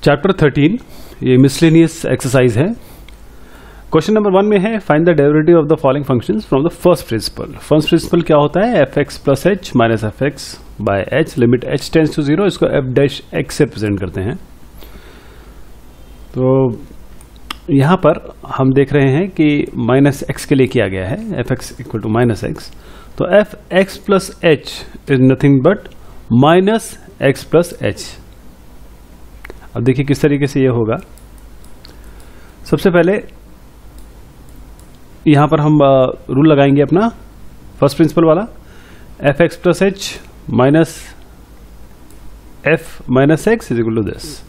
Chapter 13 ये miscellaneous exercise है। Question number 1 में है find the derivative of the following functions from the first principle. First principle क्या होता है? F x plus H minus F X by H, limit H tends to 0, इसको F dash X से present करते हैं। तो यहां पर हम देख रहे हैं कि माइनस एक्स के लिए किया गया है, F x equal to minus x. तो F x plus H is nothing but minus x plus h. अब देखिए किस तरीके से ये होगा। सबसे पहले यहां पर हम रूल लगाएंगे अपना फर्स्ट प्रिंसिपल वाला, F x plus H minus F minus X is equal to this.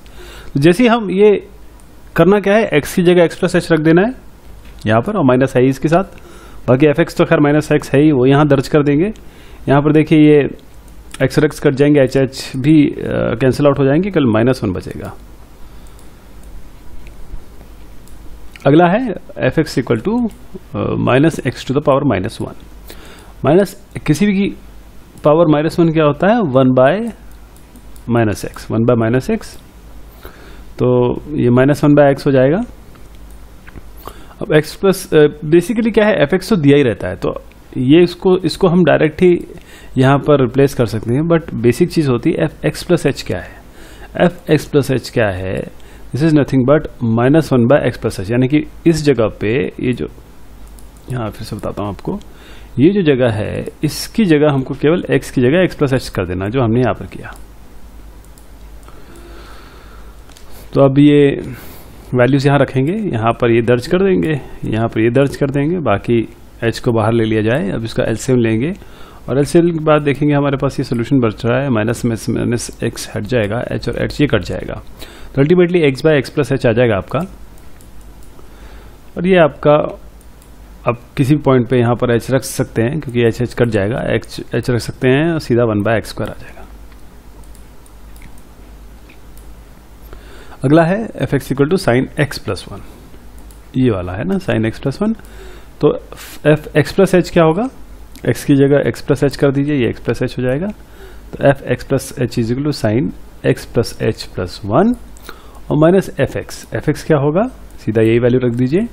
जैसे हम ये करना क्या है, एक्स की जगह एक्स प्लस एच रख देना है यहां पर, और माइनस है इसके साथ। बाकी एफ एक्स तो खैर माइनस एक्स है ही, वो यहां दर्ज कर देंगे। यहां पर देखिए ये एक्स और एक्स कट जाएंगे, एच एच भी कैंसिल आउट हो जाएंगे, कल -1 बचेगा। अगला है F x equal to minus X to the power -1। Minus किसी भी की पावर -1 क्या होता है? 1 by minus X, 1 by minus x. तो ये -1 बाय एक्स हो जाएगा। अब एक्स प्लस बेसिकली क्या है, एफ एक्स तो दिया ही रहता है, तो ये इसको हम डायरेक्ट ही यहाँ पर रिप्लेस कर सकते हैं। बट बेसिक चीज होती है एफ एक्स प्लस एच क्या है? एफ एक्स प्लस एच क्या है? This is nothing but -1 by x plus H. यानी कि इस जगह पे ये जो, यहाँ फिर से बताता हूँ आपको, ये जो जगह है इसकी जगह हमको केवल एक्स की जगह एक्स प्लस एच कर देना, जो हमने यहाँ पर किया। तो अब ये वैल्यूज यहाँ रखेंगे, यहाँ पर ये दर्ज कर देंगे, यहाँ पर ये दर्ज कर देंगे, बाकी एच को बाहर ले लिया जाए। अब इसका एलसीएम लेंगे और एलसीएम के बाद देखेंगे हमारे पास ये सोल्यूशन बच रहा है, माइनस एक्स हट जाएगा, एच और एच ये कट जाएगा। तो ultimately x by x plus h आ जाएगा आपका। और ये आपका अब किसी भी पॉइंट पे यहाँ पर एच रख सकते हैं, क्योंकि एच एच कट जाएगा, एच रख सकते हैं और सीधा 1 बाय एक्स स्क्वायर आ जाएगा। अगला है F x equal to sine X plus 1, ये वाला है ना, साइन एक्स प्लस 1। तो एफ एक्स प्लस एच क्या होगा? एक्स की जगह एक्स प्लस एच कर दीजिए, ये एक्स प्लस एच हो जाएगा। तो F x plus H is equal to sine X plus H plus 1 और minus F X. F X क्या होगा? सीधा यही वैल्यू रख दीजिए।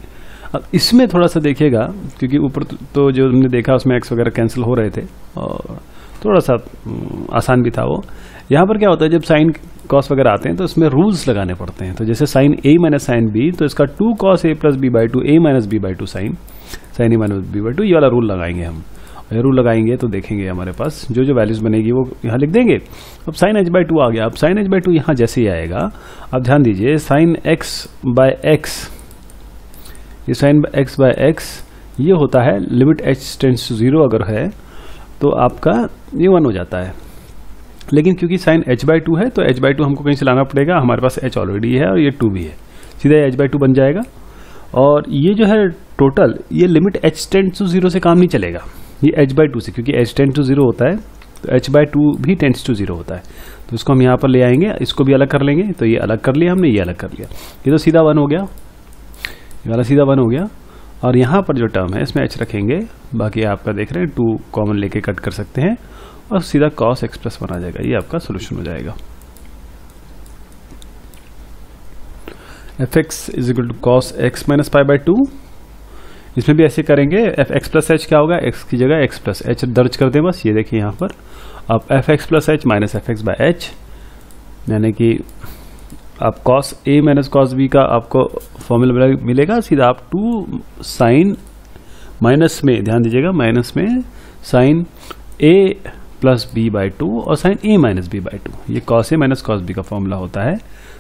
अब इसमें थोड़ा सा देखिएगा, क्योंकि ऊपर तो जो हमने देखा उसमें एक्स वगैरह कैंसिल हो रहे थे और थोड़ा सा आसान भी था वो। यहाँ पर क्या होता है, जब साइन कॉस वगैरह आते हैं तो इसमें रूल्स लगाने पड़ते हैं। तो जैसे sine A minus sine B, तो इसका 2 cos A plus B by 2, A minus B by 2 sine A minus B by 2, ये वाला रूल लगाएंगे हम। ये रूल लगाएंगे तो देखेंगे हमारे पास जो जो वैल्यूज बनेगी वो यहाँ लिख देंगे। अब साइन एच बाई 2 आ गया। अब साइन एच बाई 2 यहाँ जैसे ही आएगा, अब ध्यान दीजिए साइन एक्स बाय एक्स, ये साइन एक्स बाय एक्स ये होता है लिमिट एच टेंड्स टू 0 अगर है तो आपका ये 1 हो जाता है। लेकिन क्योंकि साइन एच बाई 2 है तो एच बाई 2 हमको कहीं से लाना पड़ेगा, हमारे पास एच ऑलरेडी है और ये 2 भी है, सीधा एच बाई 2 बन जाएगा। और ये जो है टोटल, ये लिमिट एच टेंड्स टू 0 से काम नहीं चलेगा, ये एच बाई 2 से, क्योंकि एच टेंड्स टू 0 होता है तो एच बाई 2 भी टेंड्स टू 0 होता है। तो इसको हम यहाँ पर ले आएंगे, इसको भी अलग कर लेंगे। तो ये अलग कर लिया हमने, ये अलग कर लिया, ये तो सीधा 1 हो गया, ये वाला सीधा 1 हो गया। और यहाँ पर जो टर्म है इसमें एच रखेंगे, बाकी आपका देख रहे हैं 2 कॉमन लेके कट कर सकते हैं और सीधा cos x प्लस 1 आ जाएगा। ये आपका सोल्यूशन हो जाएगा। F X is equal to cos X minus pi by 2। इसमें भी ऐसे करेंगे, एफ एक्स प्लस एच क्या होगा? एक्स की जगह एक्स प्लस एच दर्ज कर दें बस, ये देखिए यहाँ पर। अब F x plus H minus F X by H, यानी कि आप cos A minus cos B का आपको फॉर्मूला मिलेगा, सीधा आप 2 साइन माइनस में, ध्यान दीजिएगा माइनस में sine A plus B by 2 और sine A minus B by 2, ये cos A minus cos B का फॉर्मूला होता है।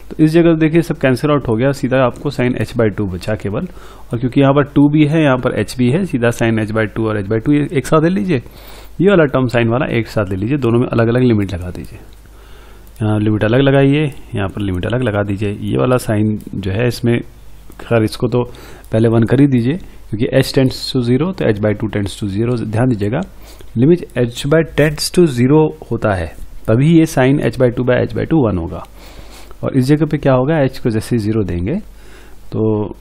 तो इस जगह देखिए सब कैंसिल आउट हो गया, सीधा आपको साइन एच बाई 2 बचा केवल। और क्योंकि यहाँ पर 2 भी है, यहाँ पर एच भी है, सीधा साइन एच बाई 2 और एच बाई 2 एक साथ ले लीजिए। ये वाला टर्म साइन वाला एक साथ ले लीजिए, दोनों में अलग अलग लिमिट लगा दीजिए। यहाँ लिमिट अलग लगाइए, यहाँ पर लिमिट अलग लगा दीजिए। ये वाला साइन जो है इसमें, खैर इसको तो पहले 1 कर ही दीजिए, क्योंकि h टेंड्स टू 0 तो h बाई 2 टेंड्स टू 0। ध्यान दीजिएगा limit h by tends to 0 होता है, तभी ये sine h by 2 by h by 2 1 होगा। और इस जगह पे क्या होगा, h को जैसे 0 देंगे तो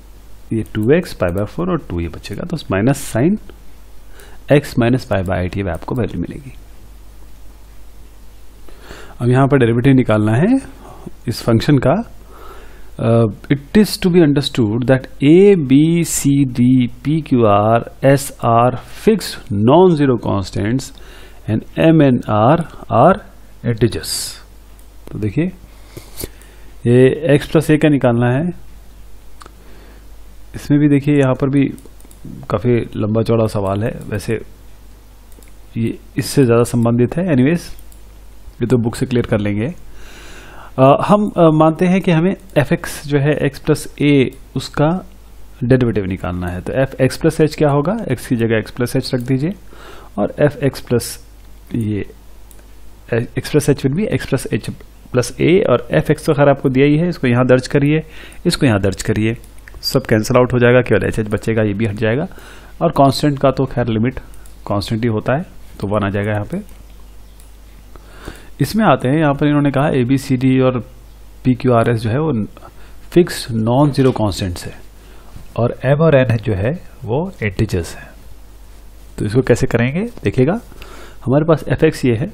ये 2x पाई बाई 4 और 2 ये बचेगा, तो minus sine x minus pi by 8 ये आपको वैल्यू मिलेगी। अब यहाँ पर डेरिवेटिव निकालना है इस फंक्शन का, it is to be understood that A, B, C, D, P, Q, R, S are fixed non-zero constants and M and R are integers. तो देखिए ये x प्लस ए का निकालना है। इसमें भी देखिए यहाँ पर भी काफ़ी लंबा चौड़ा सवाल है, वैसे ये इससे ज़्यादा संबंधित है। एनीवेज ये तो बुक से क्लियर कर लेंगे। हम मानते हैं कि हमें fx जो है x प्लस ए उसका डेरिवेटिव निकालना है। तो f x प्लस एच क्या होगा, x की जगह x प्लस एच रख दीजिए और f x प्लस ये x plus H will be x plus H plus a और f x तो खैर आपको दिया ही है, इसको यहाँ दर्ज करिए, इसको यहाँ दर्ज करिए, सब कैंसिल आउट हो जाएगा, केवल एच एच बचेगा, ये भी हट जाएगा। और कांस्टेंट का तो खैर लिमिट कांस्टेंट ही होता है, तो 1 आ जाएगा यहाँ पे। इसमें आते हैं, यहाँ पर इन्होंने कहा ए बी सी डी और पी क्यू आर एस जो है वो फिक्स्ड नॉन जीरो कॉन्स्टेंट्स है और एम और एन जो है वो इंटीजर्स है। तो इसको कैसे करेंगे देखिएगा, हमारे पास एफ एक्स ये है,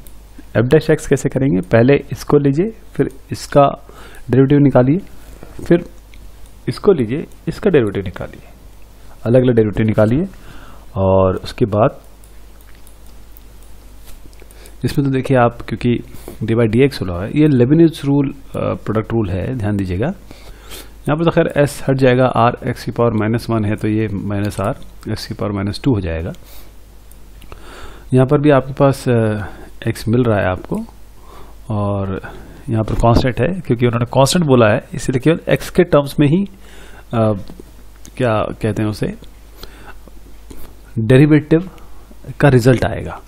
एफ डैश एक्स कैसे करेंगे, पहले इसको लीजिए, फिर इसका डेरिवेटिव निकालिए, फिर इसको लीजिए, इसका डेरिवेटिव निकालिए, अलग अलग डेरिवेटिव निकालिए। और उसके बाद इसमें तो देखिए आप, क्योंकि डी बाई डी एक्स हुआ है, ये लेबनिज रूल प्रोडक्ट रूल है, ध्यान दीजिएगा। यहाँ पर तो खैर एस हट जाएगा, आर एक्स की पावर -1 है तो ये माइनस आर एक्स की पावर -2 हो जाएगा। यहाँ पर भी आपके पास एक्स मिल रहा है आपको, और यहाँ पर कांस्टेंट है, क्योंकि उन्होंने कांस्टेंट बोला है इसलिए केवल एक्स के टर्म्स में ही क्या कहते हैं उसे, डेरिवेटिव का रिजल्ट आएगा।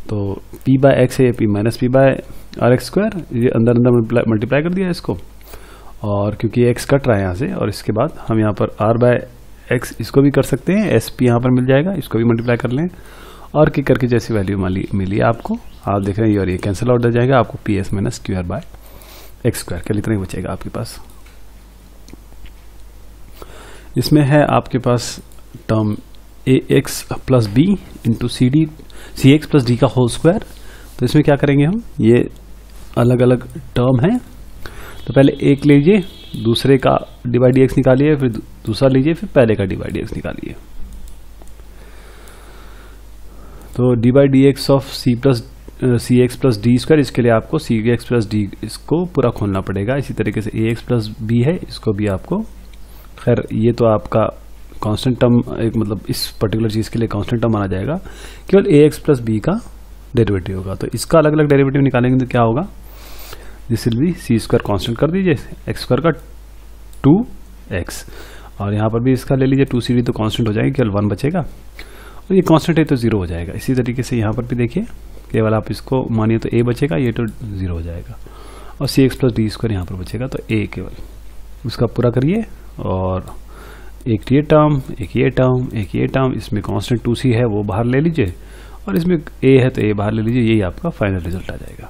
तो p बाय एक्स है, p minus P by R X square, ये अंदर अंदर मल्टीप्लाई कर दिया इसको, और क्योंकि x कट रहा है यहाँ से, और इसके बाद हम यहाँ पर r बाय एक्स इसको भी कर सकते हैं, एस पी यहाँ पर मिल जाएगा, इसको भी मल्टीप्लाई कर लें, और की करके जैसी वैल्यू मिली आपको, आप देख रहे हैं, और ये कैंसिल आउट हो जाएगा, आपको p s minus q r by x square केवल इतना ही बचेगा आपके पास। इसमें है आपके पास term a x plus b into c d c x plus d का होल स्क्वायर। तो इसमें क्या करेंगे हम, ये अलग अलग टर्म है, तो पहले एक लीजिए, दूसरे का डिवाइड डी एक्स निकालिए, फिर दूसरा लीजिए, फिर पहले का डिवाइड डी एक्स निकालिए। तो divide D X of C x plus D square, इसके लिए आपको सी एक्स प्लस डी इसको पूरा खोलना पड़ेगा। इसी तरीके से ए एक्स प्लस बी है, इसको भी आपको, खैर ये तो आपका कांस्टेंट टर्म, एक मतलब इस पर्टिकुलर चीज के लिए कांस्टेंट टर्म माना जाएगा, केवल ए एक्स प्लस बी का डेरिवेटिव होगा। तो इसका अलग अलग डेरिवेटिव निकालेंगे तो क्या होगा, this will be C square constant कर दीजिए, एक्स स्क्वायर का 2x, और यहाँ पर भी इसका ले लीजिए 2cd, तो कांस्टेंट हो जाएगा, केवल 1 बचेगा, और ये कांस्टेंट है तो 0 हो जाएगा। इसी तरीके से यहाँ पर भी देखिए, केवल आप इसको मानिए तो a बचेगा, ये तो 0 हो जाएगा, और सी एक्स प्लस डी स्क्वायर यहाँ पर बचेगा, तो a केवल उसका पूरा करिए, और एक ये टर्म, एक ये टर्म, एक ये टर्म, इसमें कांस्टेंट 2c है वो बाहर ले लीजिए, और इसमें a है तो a बाहर ले लीजिए, यही आपका फाइनल रिजल्ट आ जाएगा।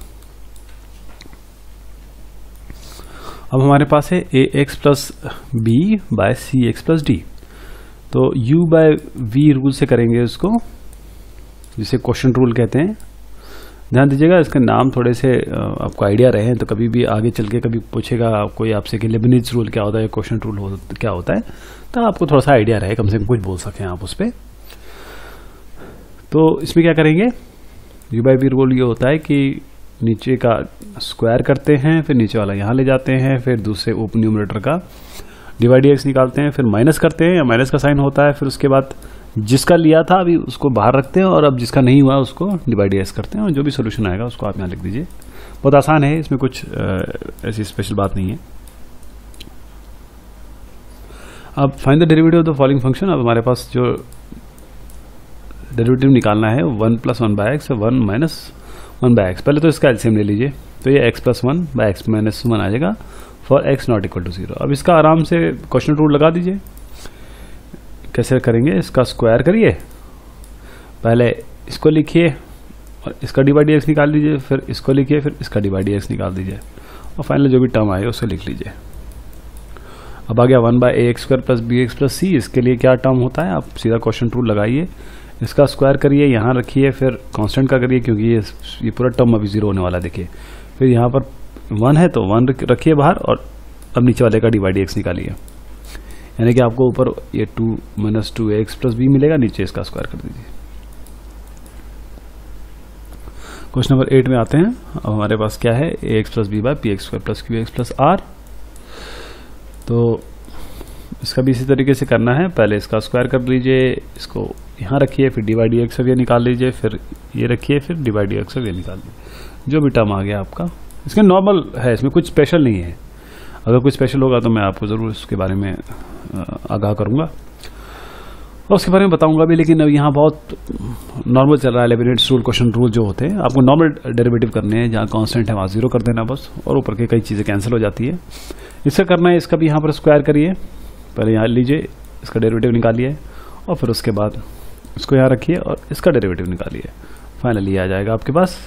अब हमारे पास है ए एक्स प्लस बी बाय सी एक्स प्लस डी। तो u बाय वी रूल से करेंगे इसको, जिसे क्वेश्चन रूल कहते हैं। ध्यान दीजिएगा, इसके नाम थोड़े से आपको आइडिया रहे, तो कभी भी आगे चल के कभी पूछेगा कोई आपसे कि लेबनिज रूल क्या होता है, क्वेश्चन रूल क्या होता है, तो आपको थोड़ा सा आइडिया रहे, कम से कम कुछ बोल सकें आप उस पर। तो इसमें क्या करेंगे, u बाय वी रूल ये होता है कि नीचे का स्क्वायर करते हैं, फिर नीचे वाला यहाँ ले जाते हैं, फिर दूसरे उप न्यूमरेटर का डिवाइड एक्स निकालते हैं, फिर माइनस करते हैं, या माइनस का साइन होता है, फिर उसके बाद जिसका लिया था अभी उसको बाहर रखते हैं, और अब जिसका नहीं हुआ उसको डिवाइड एक्स करते हैं, और जो भी सोल्यूशन आएगा उसको आप यहाँ लिख दीजिए। बहुत आसान है, इसमें कुछ ऐसी स्पेशल बात नहीं है। अब find the derivative of the following function. अब हमारे पास जो डेरिवेटिव निकालना है 1 + 1 बाय एक्स, 1 - 1 बाय एक्स। पहले तो इसका एलसीएम ले लीजिए, तो ये x + 1 बाय x - 1 आ जाएगा फॉर x ≠ = 0। अब इसका आराम से क्वेश्चन रूल लगा दीजिए। कैसे करेंगे, इसका स्क्वायर करिए, पहले इसको लिखिए और इसका डिवाइड एक्स निकाल लीजिए, फिर इसको लिखिए, फिर इसका डिवाइड एक्स निकाल दीजिए, और फाइनल जो भी टर्म आए उसको लिख लीजिए। अब आ गया 1/ax² + bx + c। इसके लिए क्या टर्म होता है, आप सीधा क्वेश्चन रूल लगाइए, इसका स्क्वायर करिए, यहाँ रखिए, फिर कांस्टेंट का करिए, क्योंकि ये पूरा टर्म अभी 0 होने वाला। देखिए, फिर यहाँ पर 1 है तो 1 रखिए बाहर, और अब नीचे वाले का डी बाई डी एक्स निकालिए, यानी कि आपको ऊपर ये 2 - 2ax प्लस बी मिलेगा, नीचे इसका स्क्वायर कर दीजिए। क्वेश्चन नंबर 8 में आते हैं। अब हमारे पास क्या है, ax plus B by P X square plus Q X plus R. तो इसका भी इसी तरीके से करना है, पहले इसका स्क्वायर कर लीजिए, इसको यहाँ रखिए, फिर डी बाई डी एक्स अब ये निकाल लीजिए, फिर ये रखिए, फिर डी बाई डी एक्स अब ये निकाल लीजिए। जो भी टर्म आ गया आपका, इसके नॉर्मल है, इसमें कुछ स्पेशल नहीं है। अगर कुछ स्पेशल होगा तो मैं आपको ज़रूर उसके बारे में आगाह करूँगा और उसके बारे में बताऊंगा भी, लेकिन अब यहाँ बहुत नॉर्मल चल रहा है। लेबिनिट्स रूल, क्वेश्चन रूल जो होते हैं, आपको नॉर्मल डेरिवेटिव करने हैं, जहाँ कांस्टेंट है वहाँ 0 कर देना बस, और ऊपर के कई चीज़ें कैंसिल हो जाती है। इसका करना है, इसका भी यहाँ पर स्क्वायर करिए, पहले यहाँ लीजिए, इसका डेरिवेटिव निकालिए, और फिर उसके बाद इसको यहाँ रखिए और इसका डेरिवेटिव निकालिए, फाइनली ये आ जाएगा आपके पास।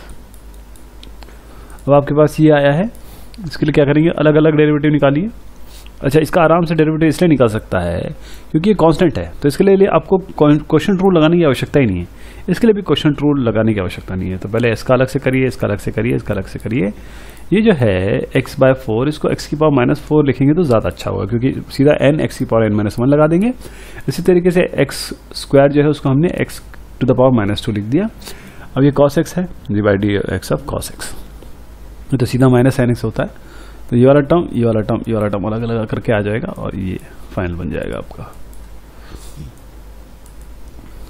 अब आपके पास ये आया है, इसके लिए क्या करेंगे, अलग अलग डेरिवेटिव निकालिए। अच्छा, इसका आराम से डेरिवेटिव इसलिए निकाल सकता है क्योंकि ये कांस्टेंट है, तो इसके लिए आपको क्वेश्चन रूल लगाने की आवश्यकता ही नहीं है। इसके लिए भी क्वेश्चन रूल लगाने की आवश्यकता नहीं है। तो पहले इसका अलग से करिए, इसका अलग से करिए, इसका अलग से करिए। ये जो है x/4, इसको x की पावर -4 लिखेंगे तो ज़्यादा अच्छा होगा, क्योंकि सीधा n x की पावर n-1 लगा देंगे। इसी तरीके से x स्क्वायर जो है उसको हमने x टू द पावर -2 लिख दिया। अब ये cos x है, D by D X of cos x, तो सीधा -sin x होता है। तो ये वाला टर्म, ये वाला टर्म, ये वाला टर्म अलग अलग करके आ जाएगा और ये फाइनल बन जाएगा आपका।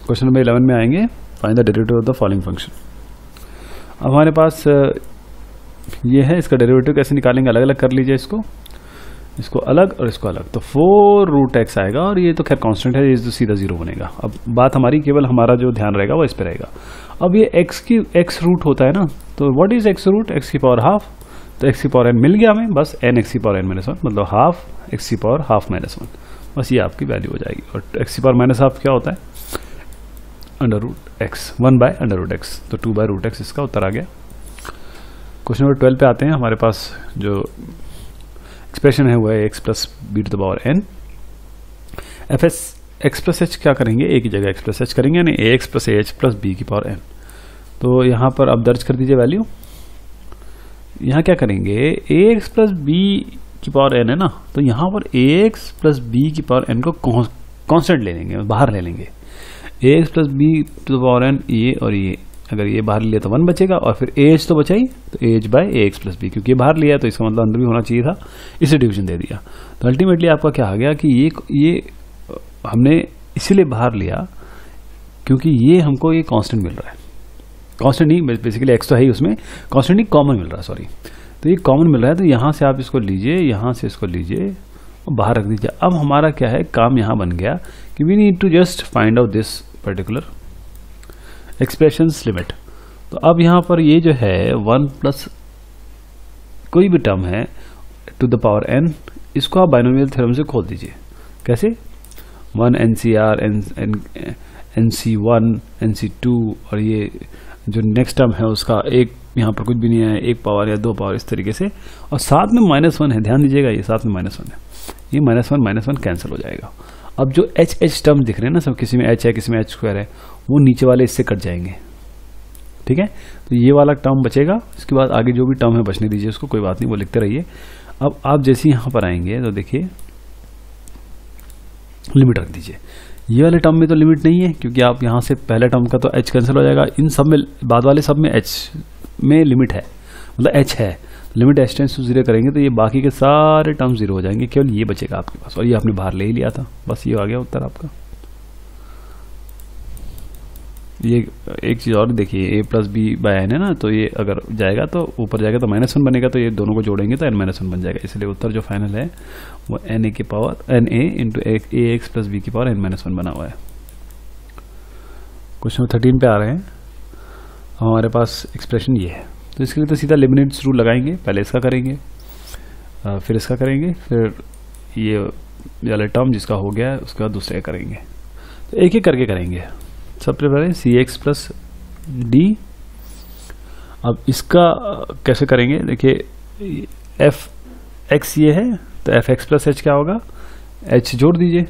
क्वेश्चन नंबर 11 में आएंगे, find the derivative of the following function. अब हमारे पास ये है, इसका डेरिवेटिव कैसे निकालेंगे, अलग अलग कर लीजिए, इसको अलग और इसको अलग। तो 4√x आएगा, और ये तो खैर कांस्टेंट है, ये तो सीधा 0 बनेगा। अब बात हमारी केवल, हमारा जो ध्यान रहेगा वो इस पे रहेगा। अब ये x रूट होता है ना, तो what is x root, x की पावर हाफ, तो x की पावर n मिल गया हमें, बस n x की पावर n-1, मतलब हाफ x की पावर हाफ -1, बस ये आपकी वैल्यू हो जाएगी। और x की पावर -हाफ क्या होता है, √x, 1/√x, तो 2/√x इसका उत्तर आ गया। क्वेश्चन नंबर 12 पे आते हैं। हमारे पास जो एक्सप्रेशन है वो है x plus B to the power n। x प्लस h क्या करेंगे, एक ही जगह x प्लस h करेंगे, यानी ax plus ah plus b की पावर n। तो यहाँ पर आप दर्ज कर दीजिए वैल्यू। यहाँ क्या करेंगे, ax प्लस b की पावर n है ना, तो यहाँ पर ax प्लस b की पावर n को कांस्टेंट ले लेंगे, बाहर ले लेंगे। ax plus b to the power n, ये और ये, अगर ये बाहर लिया तो 1 बचेगा, और फिर ah तो बचा ही, तो ah by ax plus b, क्योंकि ये बाहर लिया है तो इसका मतलब अंदर भी होना चाहिए था, इसे डिवीजन दे दिया। तो अल्टीमेटली आपका क्या आ गया कि ये हमने इसीलिए बाहर लिया क्योंकि ये हमको ये कांस्टेंट मिल रहा है, कांस्टेंट नहीं, बेसिकली x तो है ही उसमें, कांस्टेंट नहीं कॉमन मिल रहा है, सॉरी। तो ये कॉमन मिल रहा है, तो यहाँ से आप इसको लीजिए, यहाँ से इसको लीजिए और बाहर रख दीजिए। अब हमारा क्या है, काम यहाँ बन गया कि we need to just find out this particular expressions limit. तो अब यहाँ पर ये जो है 1 प्लस कोई भी टर्म है टू द पावर n, इसको आप बाइनोमियल थ्योरम से खोल दीजिए। कैसे, 1 NCR, NC1, NC2, और ये जो नेक्स्ट टर्म है उसका एक, यहाँ पर कुछ भी नहीं है, 1 पावर या 2 पावर, इस तरीके से, और साथ में -1 है, ध्यान दीजिएगा, ये साथ में -1 है, ये -1 कैंसिल हो जाएगा। अब जो h टर्म दिख रहे हैं ना सब, किसी में h है, किसी में h स्क्वायर है, वो नीचे वाले इससे कट जाएंगे, ठीक है। तो ये वाला टर्म बचेगा, इसके बाद आगे जो भी टर्म है बचने दीजिए उसको, कोई बात नहीं, वो लिखते रहिए। अब आप जैसे यहाँ पर आएंगे तो देखिए लिमिट रख दीजिए। ये वाले टर्म में तो लिमिट नहीं है, क्योंकि आप यहाँ से पहले टर्म का तो h कैंसिल हो जाएगा, इन सब में, बाद वाले सब में h में लिमिट है, मतलब h है, लिमिट h टेंड्स टू 0 करेंगे तो ये बाकी के सारे टर्म 0 हो जाएंगे, केवल ये बचेगा आपके पास, और ये आपने बाहर ले ही लिया था, बस ये आ गया उत्तर आपका। ये एक चीज़ और देखिए, a plus B by n है ना, तो ये अगर जाएगा तो ऊपर जाएगा तो -1 बनेगा, तो ये दोनों को जोड़ेंगे तो n-1 बन जाएगा, इसलिए उत्तर जो फाइनल है वो na की power na into ax plus b की पावर n-1 बना हुआ है। क्वेश्चन 13 पे आ रहे हैं। हमारे पास एक्सप्रेशन ये है, तो इसके लिए तो सीधा लेबनिट्ज़ रूल लगाएंगे, पहले इसका करेंगे, फिर इसका करेंगे, फिर ये वाला टर्म जिसका हो गया है उसके बाद दूसरे का करेंगे, तो एक एक करके करेंगे। सबसे पहले cx प्लस डी। अब इसका कैसे करेंगे, देखिए f(x) ये है, तो f(x प्लस h) क्या होगा, h जोड़ दीजिए,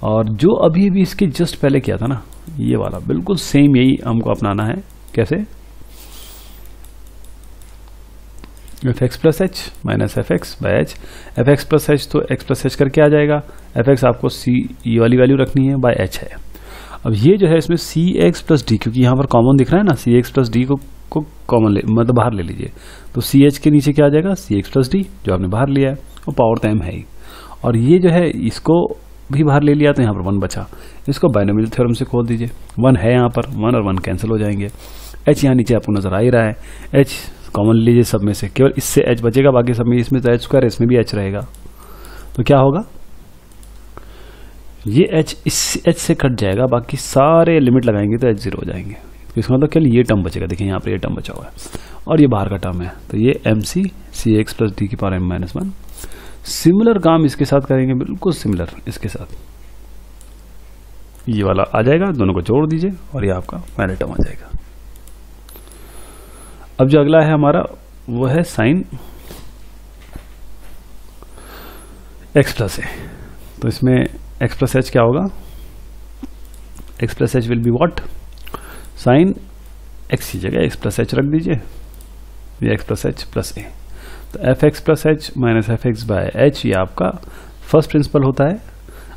और जो अभी भी इसके जस्ट पहले किया था ना, ये वाला बिल्कुल सेम यही हमको अपनाना है। कैसे, F x plus H minus F x by H. F x plus H तो एक्स प्लस एच करके आ जाएगा, एफ एक्स आपको सी ई वाली वैल्यू रखनी है, बाई एच है। अब ये जो है इसमें सी एक्स प्लस डी, क्योंकि यहाँ पर कॉमन दिख रहा है ना, सी एक्स प्लस डी को कॉमन मतलब बाहर ले लीजिए, तो सी एच के नीचे क्या आ जाएगा, सी एक्स प्लस डी जो आपने बाहर लिया है, और पावर तो m है ही, और ये जो है इसको भी बाहर ले लिया तो यहाँ पर 1 बचा। इसको बाइनोमियल थ्योरम से खोल दीजिए, 1 है यहाँ पर, 1 और 1 कैंसिल हो जाएंगे। h यहाँ नीचे आपको नजर आ ही रहा है, h कॉमन लीजिए सब में से, केवल इससे h बचेगा, बाकी सब में इसमें तो h स्क्वायर, इसमें भी h रहेगा, तो क्या होगा, ये h इस h से कट जाएगा, बाकी सारे लिमिट लगाएंगे तो h 0 हो जाएंगे। तो इसका मतलब केवल ये टर्म बचेगा, देखिए यहाँ पर ये टर्म बचा हुआ है, और ये बाहर का टर्म है, तो ये mc सी एक्स प्लस डी की पावर m-1। सिमिलर काम इसके साथ करेंगे, बिल्कुल सिमिलर इसके साथ, ये वाला आ जाएगा, दोनों को जोड़ दीजिए और ये आपका फाइनल टर्म आ जाएगा। अब जो अगला है हमारा वो है साइन एक्स प्लस ए। तो इसमें एक्स प्लस एच क्या होगा, X plus H will be what, sine X की जगह एक्स प्लस एच रख दीजिए, ये X plus H plus A. तो F x plus H minus F X by H, ये आपका फर्स्ट प्रिंसिपल होता है।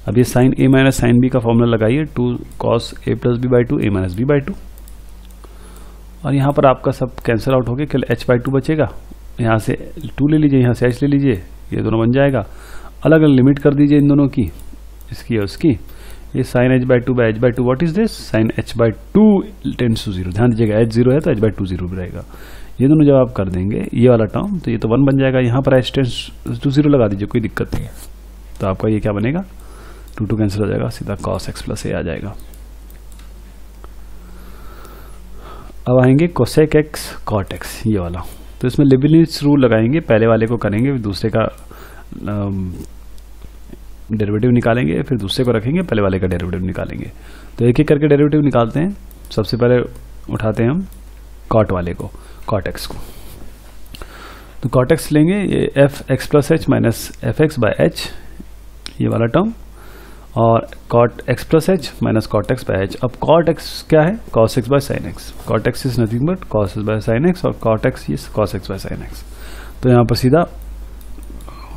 अब ये sine A minus sine B का फॉर्मूला लगाइए, 2 cos a plus B by 2 a minus B by 2, और यहाँ पर आपका सब कैंसिल आउट हो गया, केवल h बाई 2 बचेगा। यहाँ से 2 ले लीजिए, यहाँ से h ले लीजिए, ये दोनों बन जाएगा। अलग अलग लिमिट कर दीजिए इन दोनों की, इसकी और उसकी। ये sine h by 2 by h by 2 what is this, sine h by 2 tends to 0। ध्यान दीजिएगा h 0 है तो h बाई 2 0 भी रहेगा। ये दोनों जब आप कर देंगे ये वाला टर्म, तो ये तो 1 बन जाएगा। यहाँ पर h टेंड्स टू 0 लगा दीजिए, कोई दिक्कत नहीं है। तो आपका ये क्या बनेगा, 2 कैंसिल हो जाएगा, सीधा cos x प्लस a आ जाएगा। अब आएंगे कोसेक x cot x, ये वाला। तो इसमें लेबनिज रूल लगाएंगे, पहले वाले को करेंगे, फिर दूसरे का डेरिवेटिव निकालेंगे, फिर दूसरे को रखेंगे, पहले वाले का डेरिवेटिव निकालेंगे। तो एक एक करके डेरिवेटिव निकालते हैं। सबसे पहले उठाते हैं हम cot वाले को, cot x को। तो cot x लेंगे, ये F x plus H minus F x by H, ये वाला टर्म, और cot x plus H minus cot x by H. अब cot x क्या है, cos x by sine x। cot x is nothing but cos x by sine x, और cot x is cos x by sine x। तो यहाँ पर सीधा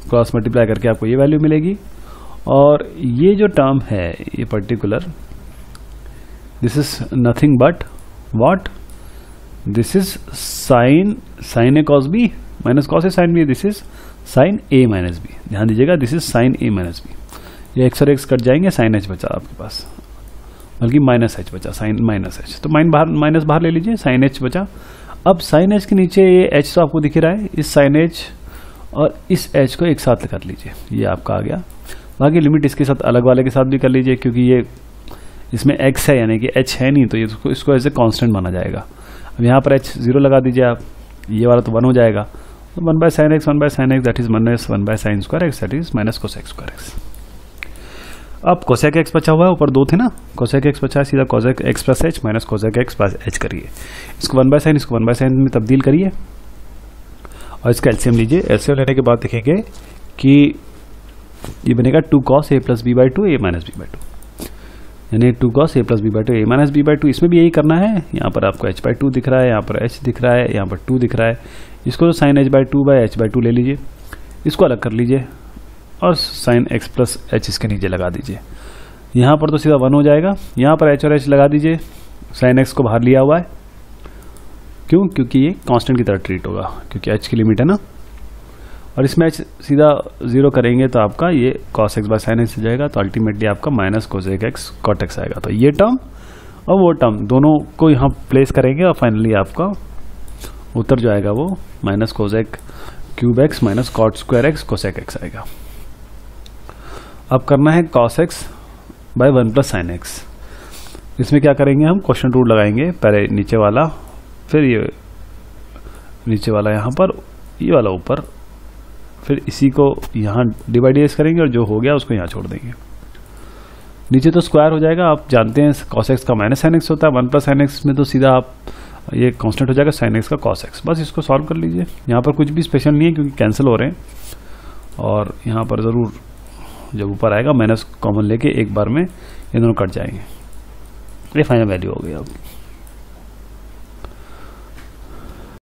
cross multiply करके आपको ये वैल्यू मिलेगी, और ये जो टर्म है ये particular, this is nothing but what, this is sine A cos B minus cos A sine B, this is sine A minus B. ध्यान दीजिएगा, this is sine A minus B. ये X और X cut जाएंगे, sine H बचा आपके पास, बल्कि minus H बचा, साइन माइनस एच। तो माइनस बाहर ले लीजिए, साइन एच बचा। अब साइन एच के नीचे ये एच तो आपको दिख रहा है, इस साइन एच और इस एच को एक साथ कर लीजिए, ये आपका आ गया। बाकी लिमिट इसके साथ अलग वाले के साथ भी कर लीजिए, क्योंकि ये इसमें x है यानी कि h है नहीं, तो इसको ऐसे कांस्टेंट माना जाएगा। अब यहाँ पर h 0 लगा दीजिए आप, ये वाला तो 1 हो जाएगा। तो 1 by sine x, 1 by sine x that is minus 1 by sine square x that is minus cosec square x. अब कोसेक एक्स बचा हुआ है, ऊपर 2 थे ना, कोसेक एक्स बचा है, सीधा cosec x plus H minus cosec x plus H करिए। इसको 1 बाय साइन, इसको 1 बाय साइन में तब्दील करिए, और इसका एलसीएम लीजिए। एलसीएम लेने के बाद देखेंगे कि ये बनेगा 2 cos a plus B by 2 a minus B by 2, यानी 2 cos a plus B by 2 a minus B by 2। इसमें भी यही करना है, यहाँ पर आपको h बाई 2 दिख रहा है, यहाँ पर h दिख रहा है, यहाँ पर 2 दिख रहा है। इसको तो sine h by 2 by h by 2 ले लीजिए, इसको अलग कर लीजिए, और साइन x प्लस h इसके नीचे लगा दीजिए। यहाँ पर तो सीधा 1 हो जाएगा, यहाँ पर h और h लगा दीजिए, साइन x को बाहर लिया हुआ है, क्यों, क्योंकि ये कांस्टेंट की तरह ट्रीट होगा, क्योंकि h की लिमिट है ना। और इसमें h सीधा 0 करेंगे तो आपका ये cos x by sine x हो जाएगा, तो अल्टीमेटली आपका minus cosec x cot x आएगा। तो ये टर्म और वो टर्म दोनों को यहाँ प्लेस करेंगे, और फाइनली आपका उत्तर जो आएगा वो minus cosec cube x minus cot square x cosec x आएगा। अब करना है cos x by 1 plus sine x। इसमें क्या करेंगे हम, क्वेश्चन रूल लगाएंगे, पहले नीचे वाला, फिर ये नीचे वाला यहाँ पर, ये वाला ऊपर, फिर इसी को यहाँ डिवाइड करेंगे, और जो हो गया उसको यहाँ छोड़ देंगे। नीचे तो स्क्वायर हो जाएगा, आप जानते हैं cos x का माइनस साइन x होता है, 1 प्लस साइन x में तो सीधा आप ये कांस्टेंट हो जाएगा साइन x का cos x। बस इसको सॉल्व कर लीजिए। यहाँ पर कुछ भी स्पेशल नहीं है, क्योंकि कैंसिल हो रहे हैं, और यहाँ पर ज़रूर जब ऊपर आएगा माइनस कॉमन लेके एक बार में ये दोनों कट जाएंगे। ये फाइनल वैल्यू हो गई अब।